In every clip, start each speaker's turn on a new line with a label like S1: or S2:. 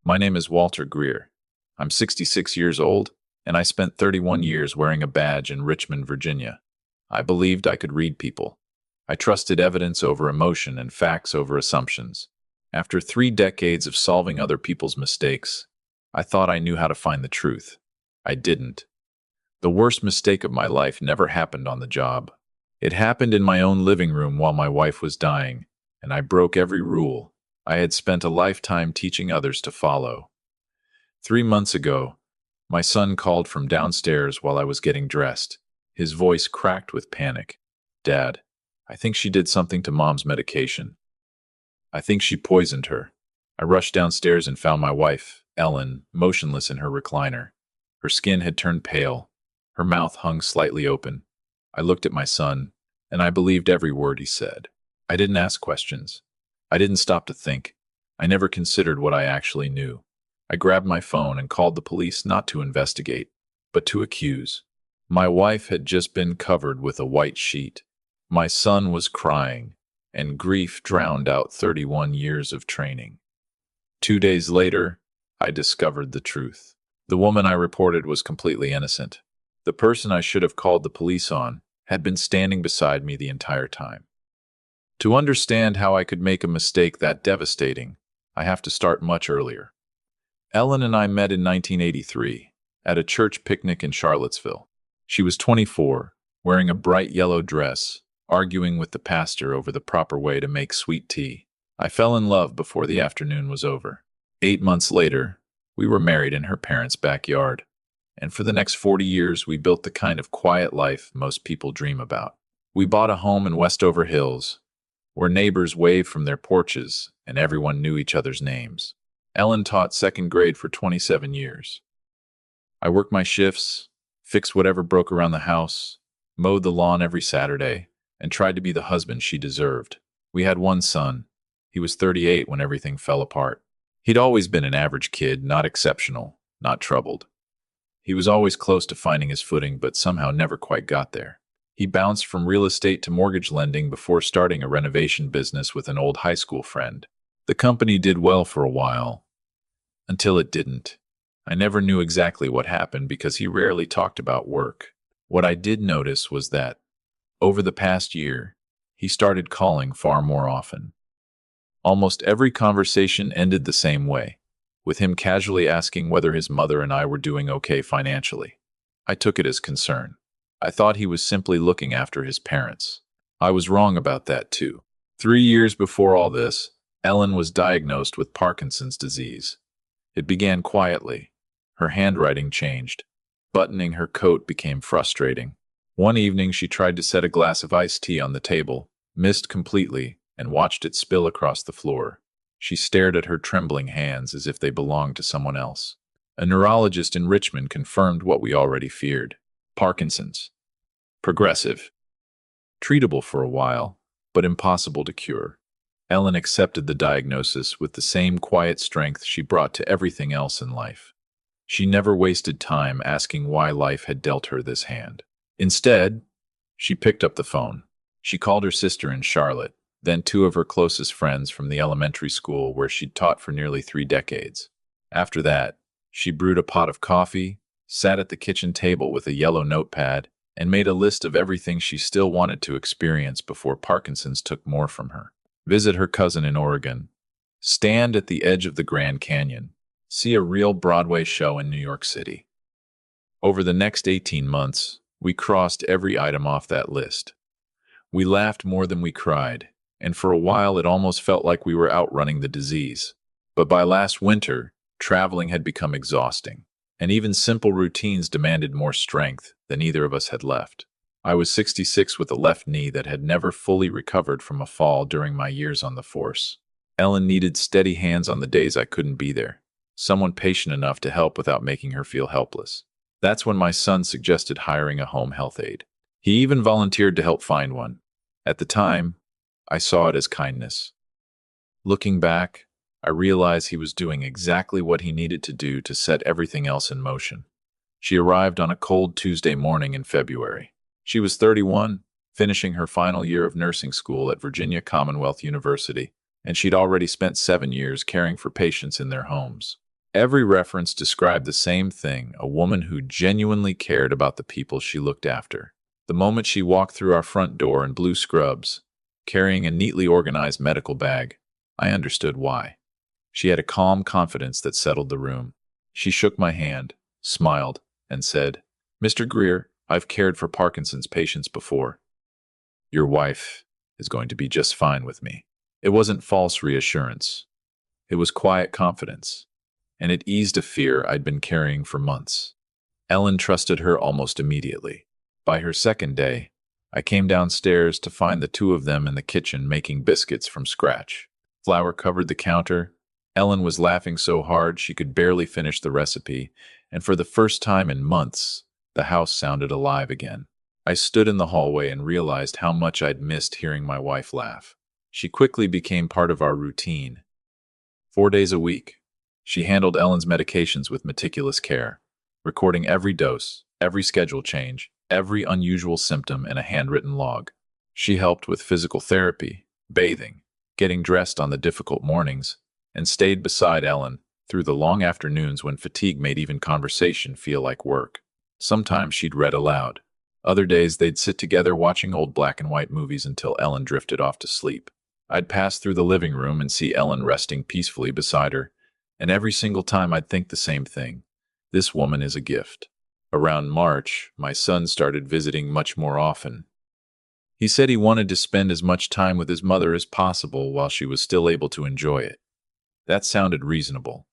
S1: My name is Walter Greer. I'm 66 years old, and I spent 31 years wearing a badge in Richmond, Virginia. I believed I could read people. I trusted evidence over emotion and facts over assumptions. After 3 decades of solving other people's mistakes, I thought I knew how to find the truth. I didn't. The worst mistake of my life never happened on the job. It happened in my own living room while my wife was dying, and I broke every rule I had spent a lifetime teaching others to follow. 3 months ago, my son called from downstairs while I was getting dressed. His voice cracked with panic. "Dad, I think she did something to Mom's medication. I think she poisoned her." I rushed downstairs and found my wife, Ellen, motionless in her recliner. Her skin had turned pale. Her mouth hung slightly open. I looked at my son, and I believed every word he said. I didn't ask questions. I didn't stop to think. I never considered what I actually knew. I grabbed my phone and called the police not to investigate, but to accuse. My wife had just been covered with a white sheet. My son was crying, and grief drowned out 31 years of training. 2 days later, I discovered the truth. The woman I reported was completely innocent. The person I should have called the police on had been standing beside me the entire time. To understand how I could make a mistake that devastating, I have to start much earlier. Ellen and I met in 1983 at a church picnic in Charlottesville. She was 24, wearing a bright yellow dress, arguing with the pastor over the proper way to make sweet tea. I fell in love before the afternoon was over. 8 months later, we were married in her parents' backyard. And for the next 40 years, we built the kind of quiet life most people dream about. We bought a home in Westover Hills, where neighbors waved from their porches and everyone knew each other's names. Ellen taught second grade for 27 years. I worked my shifts, fixed whatever broke around the house, mowed the lawn every Saturday, and tried to be the husband she deserved. We had one son. He was 38 when everything fell apart. He'd always been an average kid, not exceptional, not troubled. He was always close to finding his footing, but somehow never quite got there. He bounced from real estate to mortgage lending before starting a renovation business with an old high school friend. The company did well for a while, until it didn't. I never knew exactly what happened because he rarely talked about work. What I did notice was that, over the past year, he started calling far more often. Almost every conversation ended the same way, with him casually asking whether his mother and I were doing okay financially. I took it as concern. I thought he was simply looking after his parents. I was wrong about that too. 3 years before all this, Ellen was diagnosed with Parkinson's disease. It began quietly. Her handwriting changed. Buttoning her coat became frustrating. One evening she tried to set a glass of iced tea on the table, missed completely, and watched it spill across the floor. She stared at her trembling hands as if they belonged to someone else. A neurologist in Richmond confirmed what we already feared. Parkinson's. Progressive. Treatable for a while, but impossible to cure. Ellen accepted the diagnosis with the same quiet strength she brought to everything else in life. She never wasted time asking why life had dealt her this hand. Instead, she picked up the phone. She called her sister in Charlotte, then two of her closest friends from the elementary school where she'd taught for nearly 3 decades. After that, she brewed a pot of coffee, sat at the kitchen table with a yellow notepad, and made a list of everything she still wanted to experience before Parkinson's took more from her. Visit her cousin in Oregon. Stand at the edge of the Grand Canyon. See a real Broadway show in New York City. Over the next 18 months, we crossed every item off that list. We laughed more than we cried, and for a while it almost felt like we were outrunning the disease. But by last winter, traveling had become exhausting, and even simple routines demanded more strength than either of us had left. I was 66 with a left knee that had never fully recovered from a fall during my years on the force. Ellen needed steady hands on the days I couldn't be there, someone patient enough to help without making her feel helpless. That's when my son suggested hiring a home health aide. He even volunteered to help find one. At the time, I saw it as kindness. Looking back, I realized he was doing exactly what he needed to do to set everything else in motion. She arrived on a cold Tuesday morning in February. She was 31, finishing her final year of nursing school at Virginia Commonwealth University, and she'd already spent 7 years caring for patients in their homes. Every reference described the same thing: a woman who genuinely cared about the people she looked after. The moment she walked through our front door in blue scrubs, carrying a neatly organized medical bag, I understood why. She had a calm confidence that settled the room. She shook my hand, smiled, and said, "Mr. Greer, I've cared for Parkinson's patients before. Your wife is going to be just fine with me." It wasn't false reassurance. It was quiet confidence, and it eased a fear I'd been carrying for months. Ellen trusted her almost immediately. By her second day, I came downstairs to find the two of them in the kitchen making biscuits from scratch. Flour covered the counter. Ellen was laughing so hard she could barely finish the recipe, and for the first time in months, the house sounded alive again. I stood in the hallway and realized how much I'd missed hearing my wife laugh. She quickly became part of our routine. 4 days a week, she handled Ellen's medications with meticulous care, recording every dose, every schedule change, every unusual symptom in a handwritten log. She helped with physical therapy, bathing, getting dressed on the difficult mornings, and stayed beside Ellen through the long afternoons when fatigue made even conversation feel like work. Sometimes she'd read aloud. Other days they'd sit together watching old black and white movies until Ellen drifted off to sleep. I'd pass through the living room and see Ellen resting peacefully beside her, and every single time I'd think the same thing: this woman is a gift. Around March, my son started visiting much more often. He said he wanted to spend as much time with his mother as possible while she was still able to enjoy it. That sounded reasonable.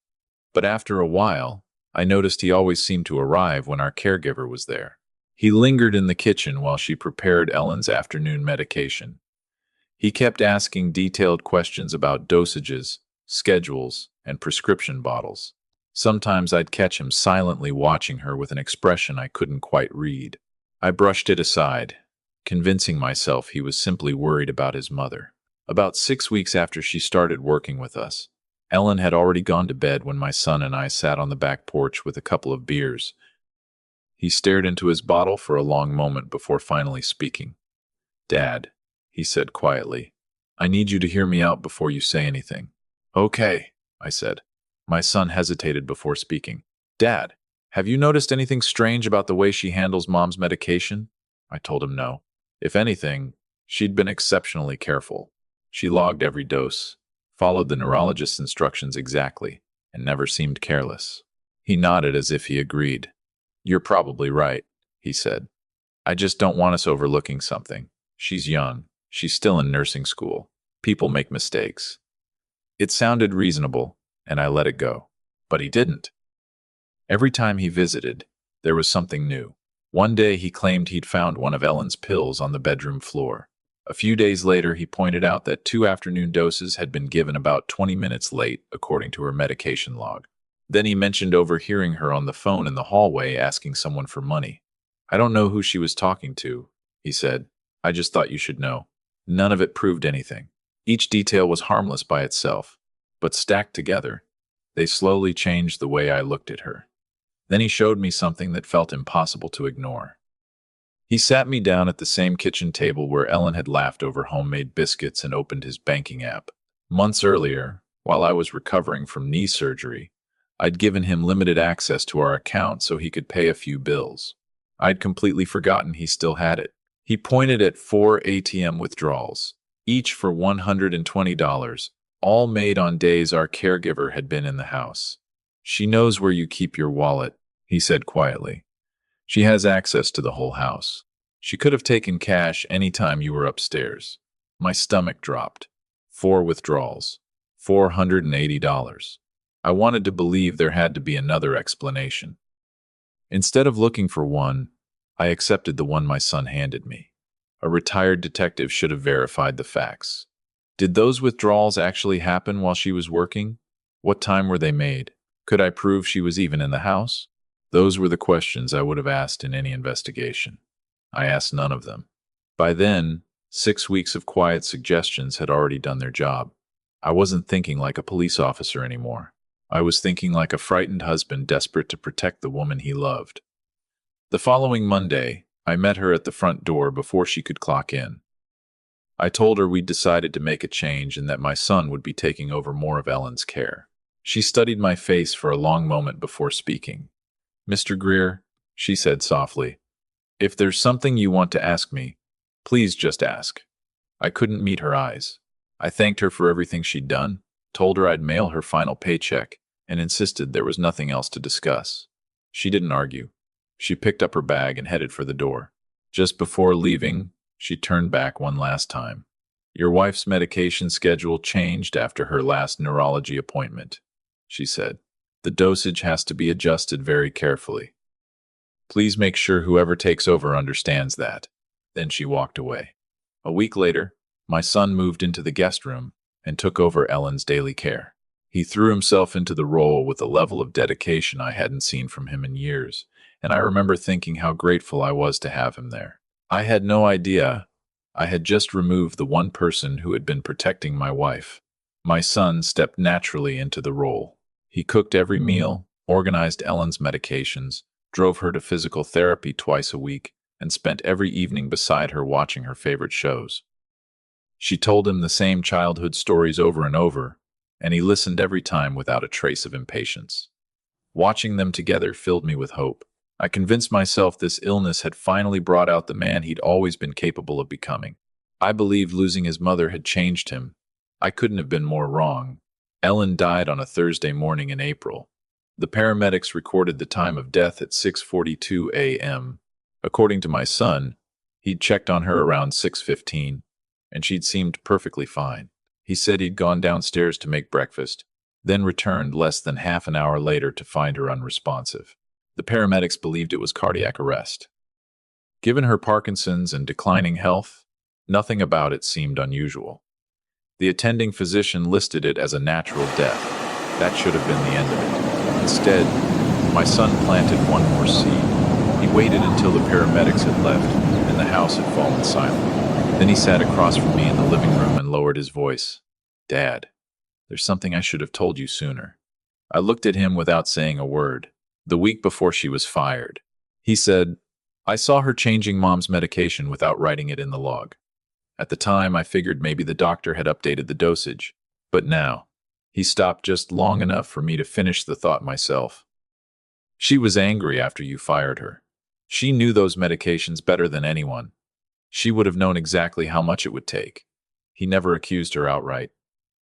S1: But after a while, I noticed he always seemed to arrive when our caregiver was there. He lingered in the kitchen while she prepared Ellen's afternoon medication. He kept asking detailed questions about dosages, schedules, and prescription bottles. Sometimes I'd catch him silently watching her with an expression I couldn't quite read. I brushed it aside, convincing myself he was simply worried about his mother. About 6 weeks after she started working with us, Ellen had already gone to bed when my son and I sat on the back porch with a couple of beers. He stared into his bottle for a long moment before finally speaking. "Dad," he said quietly, "I need you to hear me out before you say anything." "Okay," I said. My son hesitated before speaking. "Dad, have you noticed anything strange about the way she handles Mom's medication?" I told him no. If anything, she'd been exceptionally careful. She logged every dose, followed the neurologist's instructions exactly, and never seemed careless. He nodded as if he agreed. "You're probably right," he said. "I just don't want us overlooking something. She's young. She's still in nursing school. People make mistakes." It sounded reasonable, and I let it go. But he didn't. Every time he visited, there was something new. One day he claimed he'd found one of Ellen's pills on the bedroom floor. A few days later, he pointed out that 2 afternoon doses had been given about 20 minutes late, according to her medication log. Then he mentioned overhearing her on the phone in the hallway asking someone for money. "I don't know who she was talking to," he said. "I just thought you should know." None of it proved anything. Each detail was harmless by itself, but stacked together, they slowly changed the way I looked at her. Then he showed me something that felt impossible to ignore. He sat me down at the same kitchen table where Ellen had laughed over homemade biscuits and opened his banking app. Months earlier, while I was recovering from knee surgery, I'd given him limited access to our account so he could pay a few bills. I'd completely forgotten he still had it. He pointed at 4 ATM withdrawals, each for $120, all made on days our caregiver had been in the house. "She knows where you keep your wallet," he said quietly. "She has access to the whole house. She could have taken cash any time you were upstairs." My stomach dropped. 4 withdrawals. $480. I wanted to believe there had to be another explanation. Instead of looking for one, I accepted the one my son handed me. A retired detective should have verified the facts. Did those withdrawals actually happen while she was working? What time were they made? Could I prove she was even in the house? Those were the questions I would have asked in any investigation. I asked none of them. By then, 6 weeks of quiet suggestions had already done their job. I wasn't thinking like a police officer anymore. I was thinking like a frightened husband desperate to protect the woman he loved. The following Monday, I met her at the front door before she could clock in. I told her we'd decided to make a change and that my son would be taking over more of Ellen's care. She studied my face for a long moment before speaking. "Mr. Greer," she said softly, "if there's something you want to ask me, please just ask." I couldn't meet her eyes. I thanked her for everything she'd done, told her I'd mail her final paycheck, and insisted there was nothing else to discuss. She didn't argue. She picked up her bag and headed for the door. Just before leaving, she turned back one last time. "Your wife's medication schedule changed after her last neurology appointment," she said. "The dosage has to be adjusted very carefully. Please make sure whoever takes over understands that." Then she walked away. A week later, my son moved into the guest room and took over Ellen's daily care. He threw himself into the role with a level of dedication I hadn't seen from him in years, and I remember thinking how grateful I was to have him there. I had no idea I had just removed the one person who had been protecting my wife. My son stepped naturally into the role. He cooked every meal, organized Ellen's medications, drove her to physical therapy twice a week, and spent every evening beside her watching her favorite shows. She told him the same childhood stories over and over, and he listened every time without a trace of impatience. Watching them together filled me with hope. I convinced myself this illness had finally brought out the man he'd always been capable of becoming. I believed losing his mother had changed him. I couldn't have been more wrong. Ellen died on a Thursday morning in April. The paramedics recorded the time of death at 6:42 a.m. According to my son, he'd checked on her around 6:15, and she'd seemed perfectly fine. He said he'd gone downstairs to make breakfast, then returned less than half an hour later to find her unresponsive. The paramedics believed it was cardiac arrest. Given her Parkinson's and declining health, nothing about it seemed unusual. The attending physician listed it as a natural death. That should have been the end of it. Instead, my son planted one more seed. He waited until the paramedics had left and the house had fallen silent. Then he sat across from me in the living room and lowered his voice. "Dad, there's something I should have told you sooner." I looked at him without saying a word. The week before she was fired, he said, "I saw her changing Mom's medication without writing it in the log. At the time, I figured maybe the doctor had updated the dosage. But now," he stopped just long enough for me to finish the thought myself. "She was angry after you fired her. She knew those medications better than anyone. She would have known exactly how much it would take." He never accused her outright.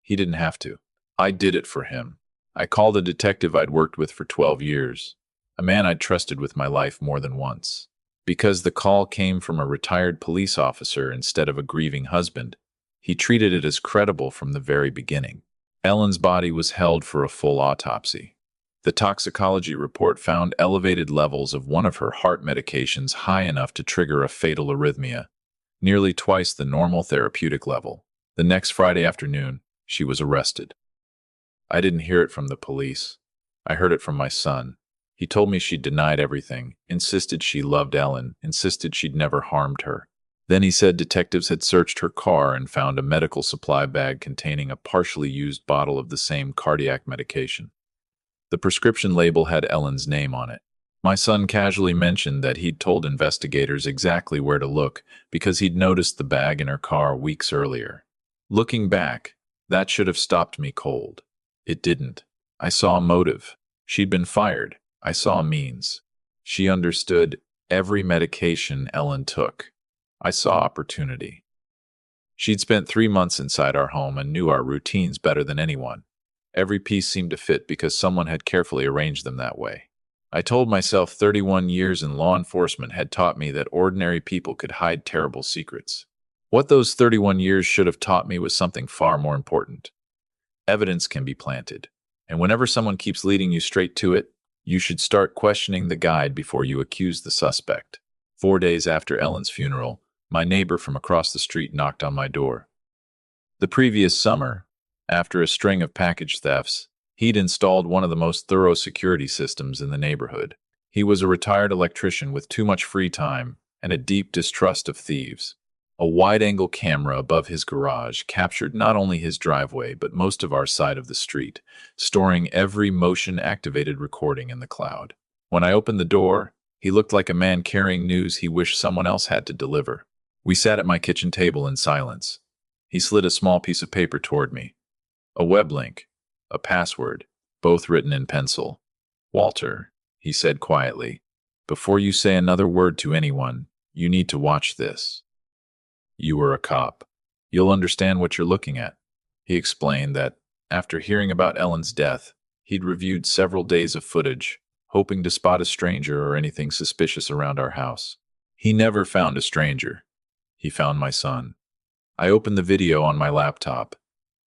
S1: He didn't have to. I did it for him. I called a detective I'd worked with for 12 years, a man I'd trusted with my life more than once. Because the call came from a retired police officer instead of a grieving husband, he treated it as credible from the very beginning. Ellen's body was held for a full autopsy. The toxicology report found elevated levels of one of her heart medications high enough to trigger a fatal arrhythmia, nearly twice the normal therapeutic level. The next Friday afternoon, she was arrested. I didn't hear it from the police. I heard it from my son. He told me she'd denied everything, insisted she loved Ellen, insisted she'd never harmed her. Then he said detectives had searched her car and found a medical supply bag containing a partially used bottle of the same cardiac medication. The prescription label had Ellen's name on it. My son casually mentioned that he'd told investigators exactly where to look because he'd noticed the bag in her car weeks earlier. Looking back, that should have stopped me cold. It didn't. I saw a motive. She'd been fired. I saw a means. She understood every medication Ellen took. I saw opportunity. She'd spent 3 months inside our home and knew our routines better than anyone. Every piece seemed to fit because someone had carefully arranged them that way. I told myself 31 years in law enforcement had taught me that ordinary people could hide terrible secrets. What those 31 years should have taught me was something far more important. Evidence can be planted, and whenever someone keeps leading you straight to it, you should start questioning the guide before you accuse the suspect. 4 days after Ellen's funeral, my neighbor from across the street knocked on my door. The previous summer, after a string of package thefts, he'd installed one of the most thorough security systems in the neighborhood. He was a retired electrician with too much free time and a deep distrust of thieves. A wide-angle camera above his garage captured not only his driveway but most of our side of the street, storing every motion-activated recording in the cloud. When I opened the door, he looked like a man carrying news he wished someone else had to deliver. We sat at my kitchen table in silence. He slid a small piece of paper toward me. A web link. A password. both written in pencil. "Walter," he said quietly, "before you say another word to anyone, you need to watch this. You were a cop. You'll understand what you're looking at." He explained that, after hearing about Ellen's death, he'd reviewed several days of footage, hoping to spot a stranger or anything suspicious around our house. He never found a stranger. He found my son. I opened the video on my laptop.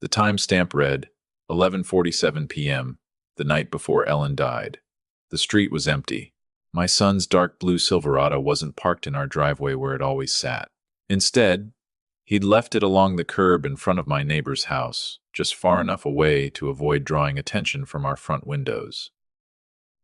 S1: The timestamp read 11:47 p.m., the night before Ellen died. The street was empty. My son's dark blue Silverado wasn't parked in our driveway where it always sat. Instead, he'd left it along the curb in front of my neighbor's house, just far enough away to avoid drawing attention from our front windows.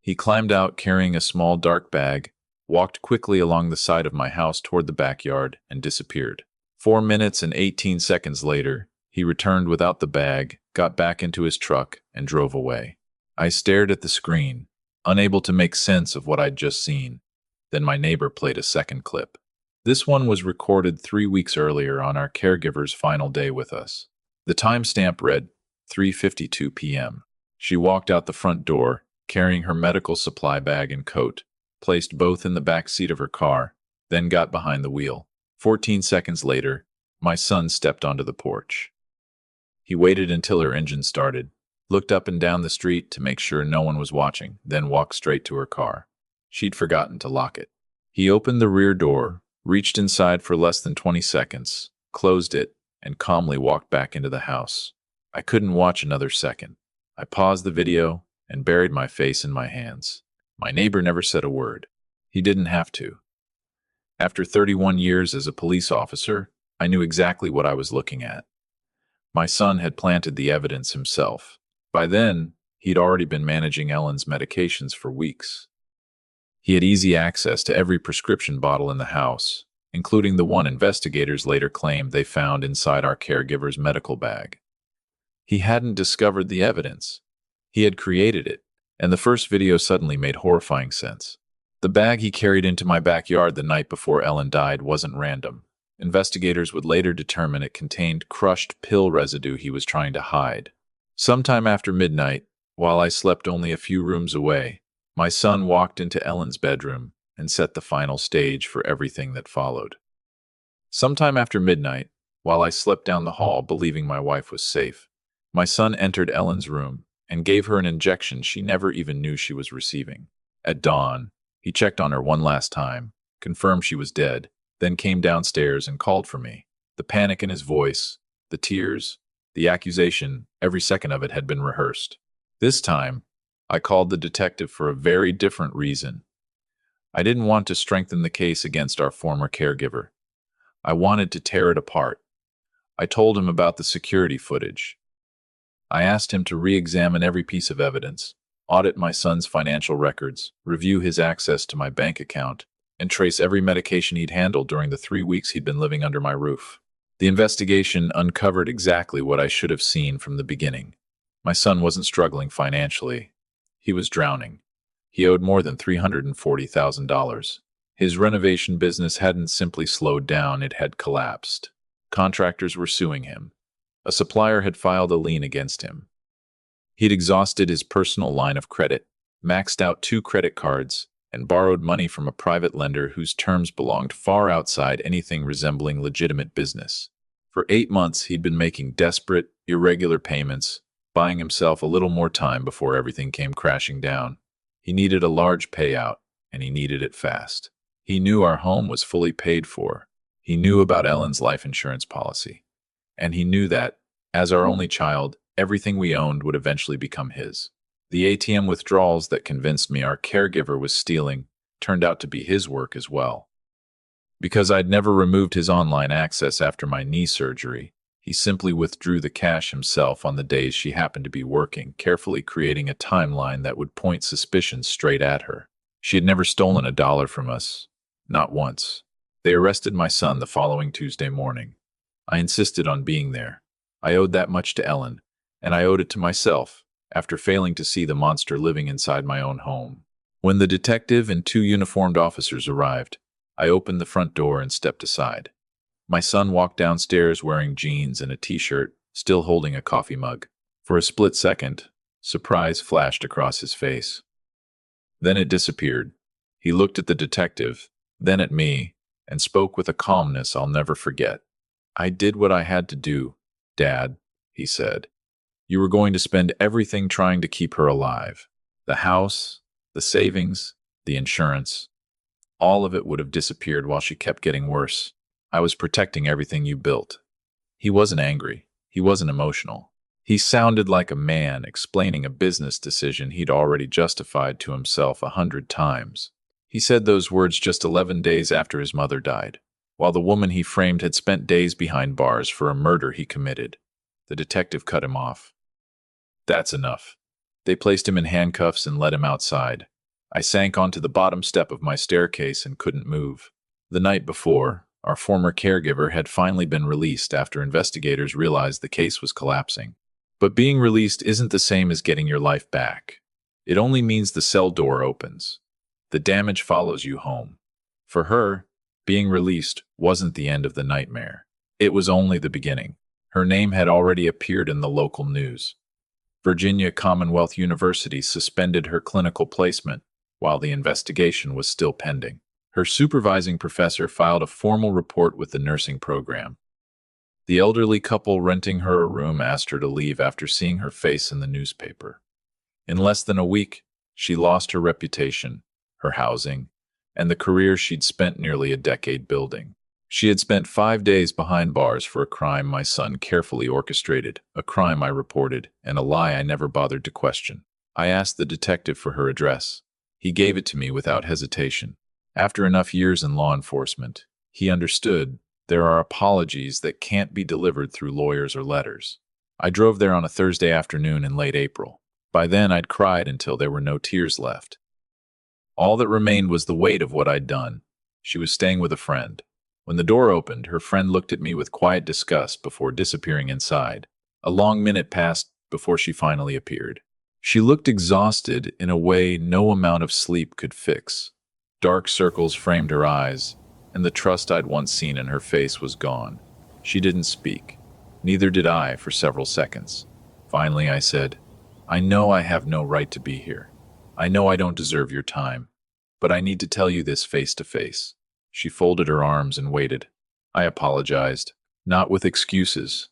S1: He climbed out carrying a small dark bag, walked quickly along the side of my house toward the backyard, and disappeared. 4 minutes and 18 seconds later, he returned without the bag, got back into his truck, and drove away. I stared at the screen, unable to make sense of what I'd just seen. Then my neighbor played a second clip. This one was recorded 3 weeks earlier on our caregiver's final day with us. The timestamp read 3:52 p.m. She walked out the front door, carrying her medical supply bag and coat, placed both in the back seat of her car, then got behind the wheel. 14 seconds later, my son stepped onto the porch. He waited until her engine started, looked up and down the street to make sure no one was watching, then walked straight to her car. She'd forgotten to lock it. He opened the rear door, reached inside for less than 20 seconds, closed it, and calmly walked back into the house. I couldn't watch another second. I paused the video and buried my face in my hands. My neighbor never said a word. He didn't have to. After 31 years as a police officer, I knew exactly what I was looking at. My son had planted the evidence himself. By then, he'd already been managing Ellen's medications for weeks. He had easy access to every prescription bottle in the house, including the one investigators later claimed they found inside our caregiver's medical bag. He hadn't discovered the evidence. He had created it, and the first video suddenly made horrifying sense. The bag he carried into my backyard the night before Ellen died wasn't random. Investigators would later determine it contained crushed pill residue he was trying to hide. Sometime after midnight, while I slept only a few rooms away, my son walked into Ellen's bedroom and set the final stage for everything that followed. Sometime after midnight, while I slept down the hall believing my wife was safe, my son entered Ellen's room and gave her an injection she never even knew she was receiving. At dawn, he checked on her one last time, confirmed she was dead, then came downstairs and called for me. The panic in his voice, the tears, the accusation, every second of it had been rehearsed. This time, I called the detective for a very different reason. I didn't want to strengthen the case against our former caregiver. I wanted to tear it apart. I told him about the security footage. I asked him to re-examine every piece of evidence, audit my son's financial records, review his access to my bank account, and trace every medication he'd handled during the 3 weeks he'd been living under my roof. The investigation uncovered exactly what I should have seen from the beginning. My son wasn't struggling financially. He was drowning. He owed more than $340,000. His renovation business hadn't simply slowed down, it had collapsed. Contractors were suing him. A supplier had filed a lien against him. He'd exhausted his personal line of credit, maxed out 2 credit cards, and borrowed money from a private lender whose terms belonged far outside anything resembling legitimate business. For 8 months, he'd been making desperate, irregular payments, buying himself a little more time before everything came crashing down. He needed a large payout, and he needed it fast. He knew our home was fully paid for. He knew about Ellen's life insurance policy. And he knew that, as our only child, everything we owned would eventually become his. The ATM withdrawals that convinced me our caregiver was stealing turned out to be his work as well. Because I'd never removed his online access after my knee surgery, he simply withdrew the cash himself on the days she happened to be working, carefully creating a timeline that would point suspicion straight at her. She had never stolen $1 from us, not once. They arrested my son the following Tuesday morning. I insisted on being there. I owed that much to Ellen, and I owed it to myself, after failing to see the monster living inside my own home. When the detective and 2 uniformed officers arrived, I opened the front door and stepped aside. My son walked downstairs wearing jeans and a t-shirt, still holding a coffee mug. For a split second, Surprise flashed across his face. Then it disappeared. He looked at the detective, then at me, and spoke with a calmness I'll never forget. I did what I had to do, Dad, he said. You were going to spend everything trying to keep her alive. The house, the savings, the insurance. All of it would have disappeared while she kept getting worse. I was protecting everything you built. He wasn't angry. He wasn't emotional. He sounded like a man explaining a business decision he'd already justified to himself 100 times. He said those words just 11 days after his mother died, while the woman he framed had spent days behind bars for a murder he committed. The detective cut him off. That's enough. They placed him in handcuffs and led him outside. I sank onto the bottom step of my staircase and couldn't move. The night before, our former caregiver had finally been released after investigators realized the case was collapsing. But being released isn't the same as getting your life back. It only means the cell door opens. The damage follows you home. For her, being released wasn't the end of the nightmare. It was only the beginning. Her name had already appeared in the local news. Virginia Commonwealth University suspended her clinical placement while the investigation was still pending. Her supervising professor filed a formal report with the nursing program. The elderly couple renting her a room asked her to leave after seeing her face in the newspaper. In less than a week, she lost her reputation, her housing, and the career she'd spent nearly a decade building. She had spent 5 days behind bars for a crime my son carefully orchestrated, a crime I reported, and a lie I never bothered to question. I asked the detective for her address. He gave it to me without hesitation. After enough years in law enforcement, he understood there are apologies that can't be delivered through lawyers or letters. I drove there on a Thursday afternoon in late April. By then, I'd cried until there were no tears left. All that remained was the weight of what I'd done. She was staying with a friend. When the door opened, her friend looked at me with quiet disgust before disappearing inside. A long minute passed before she finally appeared. She looked exhausted in a way no amount of sleep could fix. Dark circles framed her eyes, and the trust I'd once seen in her face was gone. She didn't speak. Neither did I for several seconds. Finally, I said, I know I have no right to be here. I know I don't deserve your time, but I need to tell you this face to face. She folded her arms and waited. I apologized, not with excuses,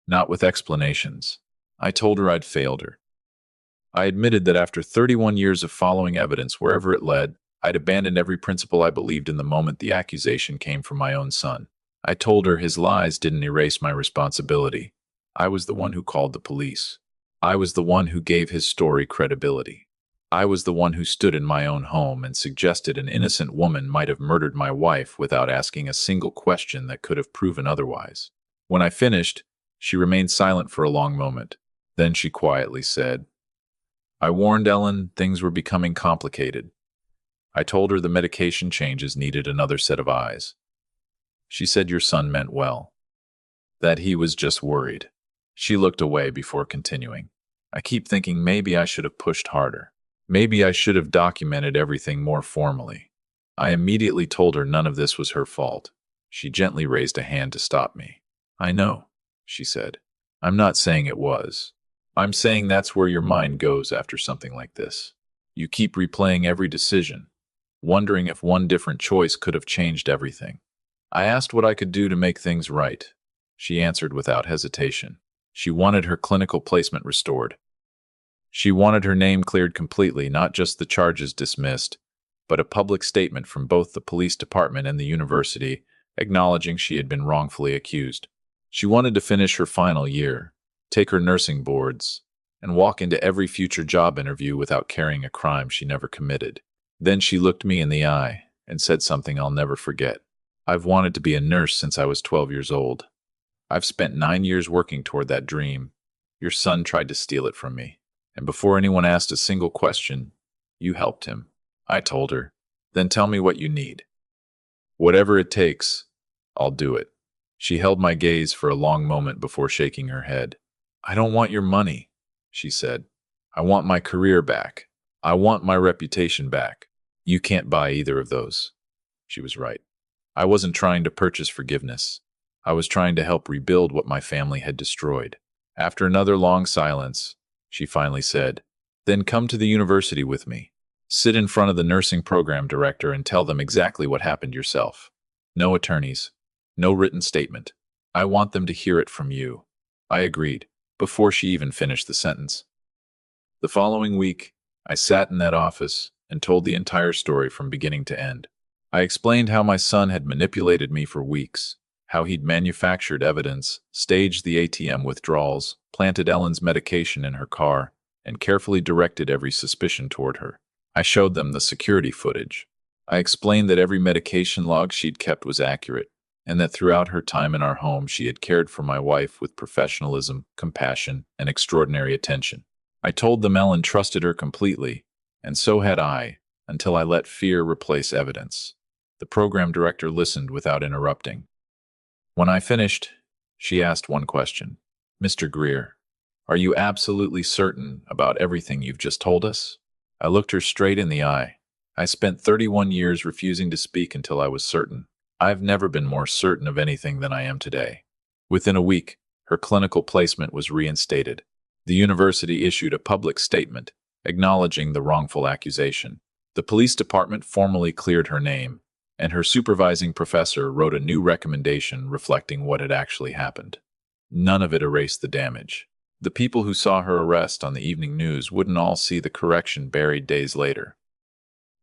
S1: not with explanations. I told her I'd failed her. I admitted that after 31 years of following evidence wherever it led, I'd abandoned every principle I believed in the moment the accusation came from my own son. I told her his lies didn't erase my responsibility. I was the one who called the police. I was the one who gave his story credibility. I was the one who stood in my own home and suggested an innocent woman might have murdered my wife without asking a single question that could have proven otherwise. When I finished, she remained silent for a long moment. Then she quietly said, I warned Ellen things were becoming complicated. I told her the medication changes needed another set of eyes. She said your son meant well, that he was just worried. She looked away before continuing. I keep thinking maybe I should have pushed harder. Maybe I should have documented everything more formally. I immediately told her none of this was her fault. She gently raised a hand to stop me. I know, she said. I'm not saying it was. I'm saying that's where your mind goes after something like this. You keep replaying every decision, wondering if one different choice could have changed everything. I asked what I could do to make things right. She answered without hesitation. She wanted her clinical placement restored. She wanted her name cleared completely, not just the charges dismissed, but a public statement from both the police department and the university acknowledging she had been wrongfully accused. She wanted to finish her final year, take her nursing boards, and walk into every future job interview without carrying a crime she never committed. Then she looked me in the eye and said something I'll never forget. I've wanted to be a nurse since I was 12 years old. I've spent 9 years working toward that dream. Your son tried to steal it from me. And before anyone asked a single question, you helped him. I told her, then tell me what you need. Whatever it takes, I'll do it. She held my gaze for a long moment before shaking her head. I don't want your money, she said. I want my career back. I want my reputation back. You can't buy either of those. She was right. I wasn't trying to purchase forgiveness. I was trying to help rebuild what my family had destroyed. After another long silence, she finally said. Then come to the university with me. Sit in front of the nursing program director and tell them exactly what happened yourself. No attorneys. No written statement. I want them to hear it from you. I agreed, before she even finished the sentence. The following week, I sat in that office and told the entire story from beginning to end. I explained how my son had manipulated me for weeks, how he'd manufactured evidence, staged the ATM withdrawals, planted Ellen's medication in her car, and carefully directed every suspicion toward her. I showed them the security footage. I explained that every medication log she'd kept was accurate, and that throughout her time in our home she had cared for my wife with professionalism, compassion, and extraordinary attention. I told them Ellen trusted her completely, and so had I, until I let fear replace evidence. The program director listened without interrupting. When I finished, she asked one question. Mr. Greer, are you absolutely certain about everything you've just told us? I looked her straight in the eye. I spent 31 years refusing to speak until I was certain. I've never been more certain of anything than I am today. Within a week, her clinical placement was reinstated. The university issued a public statement acknowledging the wrongful accusation. The police department formally cleared her name, and her supervising professor wrote a new recommendation reflecting what had actually happened. None of it erased the damage. The people who saw her arrest on the evening news wouldn't all see the correction buried days later.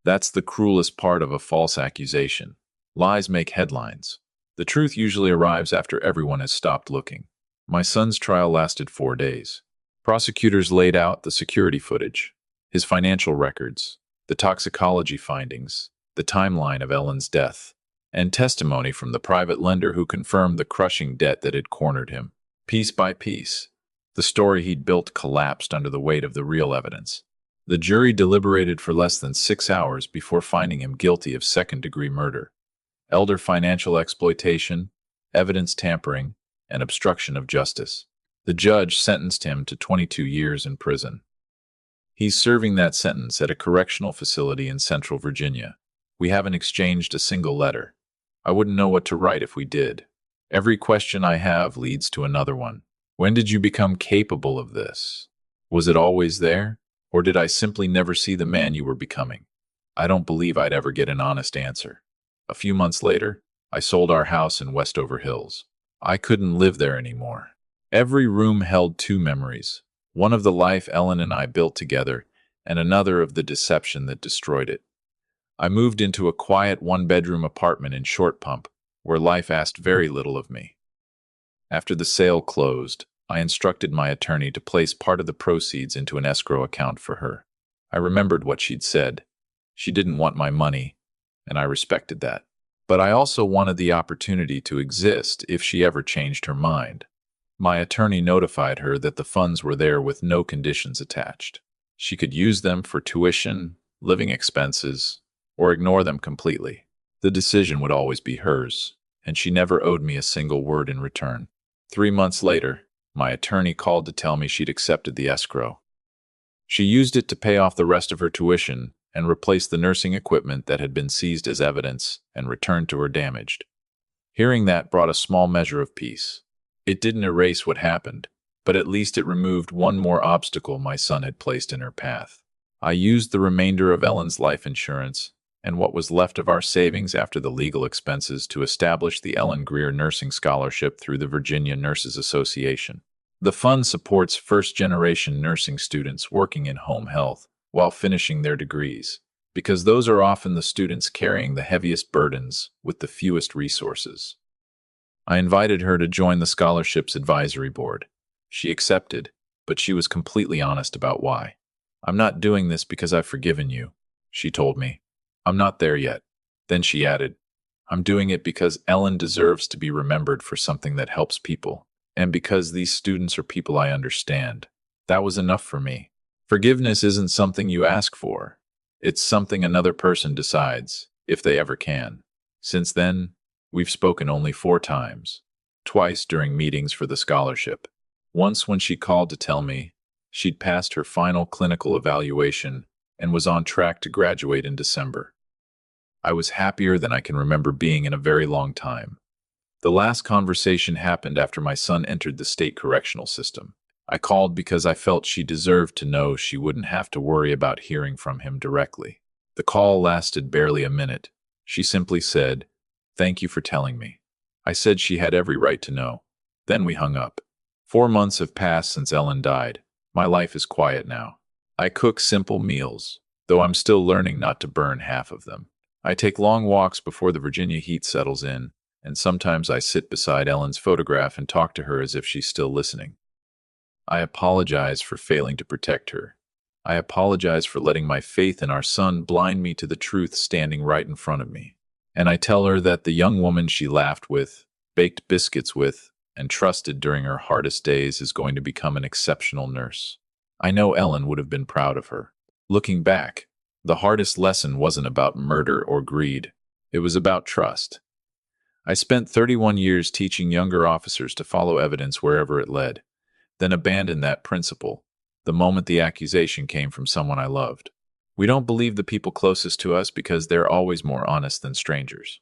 S1: That's the cruelest part of a false accusation. Lies make headlines. The truth usually arrives after everyone has stopped looking. My son's trial lasted 4 days. Prosecutors laid out the security footage, his financial records, the toxicology findings, the timeline of Ellen's death, and testimony from the private lender who confirmed the crushing debt that had cornered him. Piece by piece, the story he'd built collapsed under the weight of the real evidence. The jury deliberated for less than 6 hours before finding him guilty of second-degree murder, elder financial exploitation, evidence tampering, and obstruction of justice. The judge sentenced him to 22 years in prison. He's serving that sentence at a correctional facility in Central Virginia. We haven't exchanged a single letter. I wouldn't know what to write if we did. Every question I have leads to another one. When did you become capable of this? Was it always there? Or did I simply never see the man you were becoming? I don't believe I'd ever get an honest answer. A few months later, I sold our house in Westover Hills. I couldn't live there anymore. Every room held 2 memories, one of the life Ellen and I built together, and another of the deception that destroyed it. I moved into a quiet 1-bedroom apartment in Short Pump, where life asked very little of me. After the sale closed, I instructed my attorney to place part of the proceeds into an escrow account for her. I remembered what she'd said. She didn't want my money, and I respected that. But I also wanted the opportunity to exist if she ever changed her mind. My attorney notified her that the funds were there with no conditions attached. She could use them for tuition, living expenses, or ignore them completely. The decision would always be hers, and she never owed me a single word in return. 3 months later, my attorney called to tell me she'd accepted the escrow. She used it to pay off the rest of her tuition and replace the nursing equipment that had been seized as evidence and returned to her damaged. Hearing that brought a small measure of peace. It didn't erase what happened, but at least it removed one more obstacle my son had placed in her path. I used the remainder of Ellen's life insurance and what was left of our savings after the legal expenses to establish the Ellen Greer Nursing Scholarship through the Virginia Nurses Association. The fund supports first-generation nursing students working in home health while finishing their degrees, because those are often the students carrying the heaviest burdens with the fewest resources. I invited her to join the scholarship's advisory board. She accepted, but she was completely honest about why. "I'm not doing this because I've forgiven you," she told me. "I'm not there yet." Then she added, "I'm doing it because Ellen deserves to be remembered for something that helps people, and because these students are people I understand." That was enough for me. Forgiveness isn't something you ask for. It's something another person decides, if they ever can. Since then, we've spoken only 4 times. Twice during meetings for the scholarship. Once when she called to tell me she'd passed her final clinical evaluation and was on track to graduate in December. I was happier than I can remember being in a very long time. The last conversation happened after my son entered the state correctional system. I called because I felt she deserved to know she wouldn't have to worry about hearing from him directly. The call lasted barely a minute. She simply said, "Thank you for telling me." I said she had every right to know. Then we hung up. 4 months have passed since Ellen died. My life is quiet now. I cook simple meals, though I'm still learning not to burn half of them. I take long walks before the Virginia heat settles in, and sometimes I sit beside Ellen's photograph and talk to her as if she's still listening. I apologize for failing to protect her. I apologize for letting my faith in our son blind me to the truth standing right in front of me. And I tell her that the young woman she laughed with, baked biscuits with, and trusted during her hardest days is going to become an exceptional nurse. I know Ellen would have been proud of her. Looking back, the hardest lesson wasn't about murder or greed. It was about trust. I spent 31 years teaching younger officers to follow evidence wherever it led, then abandoned that principle the moment the accusation came from someone I loved. We don't believe the people closest to us because they're always more honest than strangers.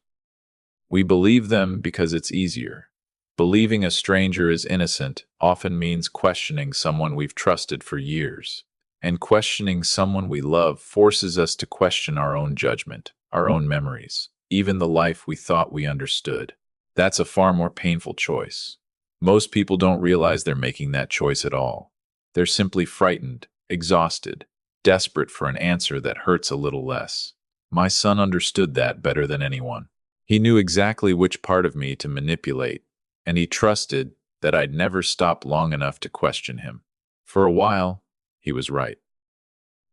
S1: We believe them because it's easier. Believing a stranger is innocent often means questioning someone we've trusted for years. And questioning someone we love forces us to question our own judgment, our own memories, even the life we thought we understood. That's a far more painful choice. Most people don't realize they're making that choice at all. They're simply frightened, exhausted, desperate for an answer that hurts a little less. My son understood that better than anyone. He knew exactly which part of me to manipulate, and he trusted that I'd never stop long enough to question him. For a while, he was right.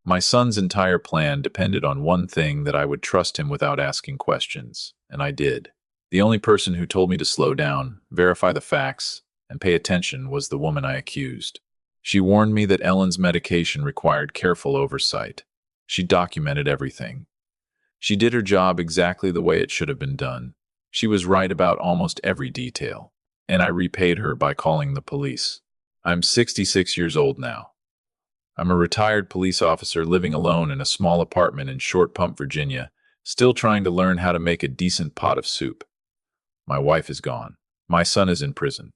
S1: My son's entire plan depended on one thing: that I would trust him without asking questions, and I did. The only person who told me to slow down, verify the facts, and pay attention was the woman I accused. She warned me that Ellen's medication required careful oversight. She documented everything. She did her job exactly the way it should have been done. She was right about almost every detail, and I repaid her by calling the police. I'm 66 years old now. I'm a retired police officer living alone in a small apartment in Short Pump, Virginia, still trying to learn how to make a decent pot of soup. My wife is gone. My son is in prison.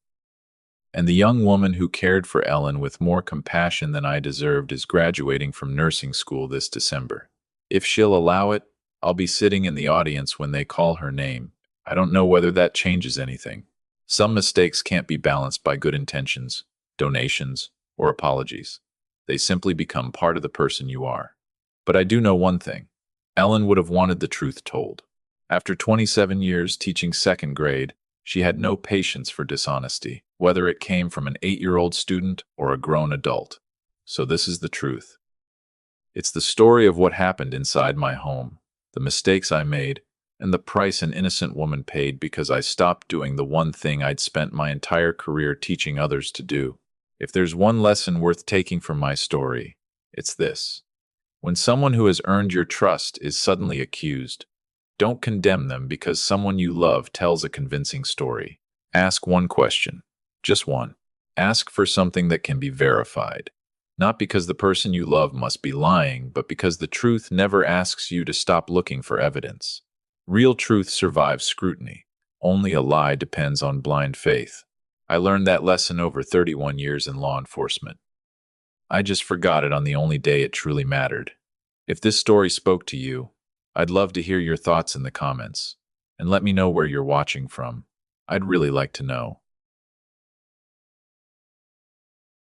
S1: And the young woman who cared for Ellen with more compassion than I deserved is graduating from nursing school this December. If she'll allow it, I'll be sitting in the audience when they call her name. I don't know whether that changes anything. Some mistakes can't be balanced by good intentions, donations, or apologies. They simply become part of the person you are. But I do know one thing. Ellen would have wanted the truth told. After 27 years teaching second grade, she had no patience for dishonesty, whether it came from an 8-year-old student or a grown adult. So this is the truth. It's the story of what happened inside my home, the mistakes I made, and the price an innocent woman paid because I stopped doing the one thing I'd spent my entire career teaching others to do. If there's one lesson worth taking from my story, it's this. When someone who has earned your trust is suddenly accused, don't condemn them because someone you love tells a convincing story. Ask one question, just one. Ask for something that can be verified. Not because the person you love must be lying, but because the truth never asks you to stop looking for evidence. Real truth survives scrutiny. Only a lie depends on blind faith. I learned that lesson over 31 years in law enforcement. I just forgot it on the only day it truly mattered. If this story spoke to you, I'd love to hear your thoughts in the comments, and let me know where you're watching from. I'd really like to know.